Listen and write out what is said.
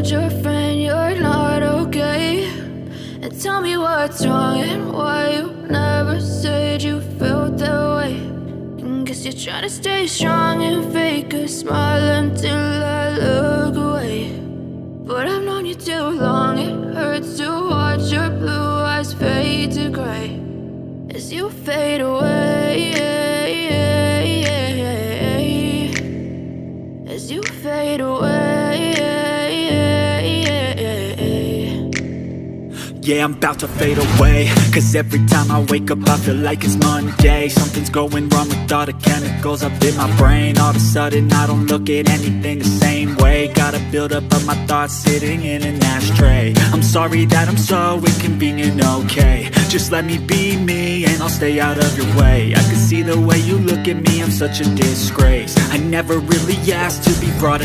told your friend you're not okay, and tell me what's wrong and why you never said you felt that way. And guess you're trying to stay strong and fake a smile until I look away. But I've known you too long, it hurts to watch your blue eyes fade to gray as you fade away, as you fade away. Yeah, I'm about to fade away, cause every time I wake up I feel like it's Monday. Something's going wrong with all the chemicals up in my brain. All of a sudden I don't look at anything the same way. Gotta build up of my thoughts sitting in an ashtray. I'm sorry that I'm so inconvenient, okay. Just let me be me and I'll stay out of your way. I can see the way you look at me, I'm such a disgrace. I never really asked to be brought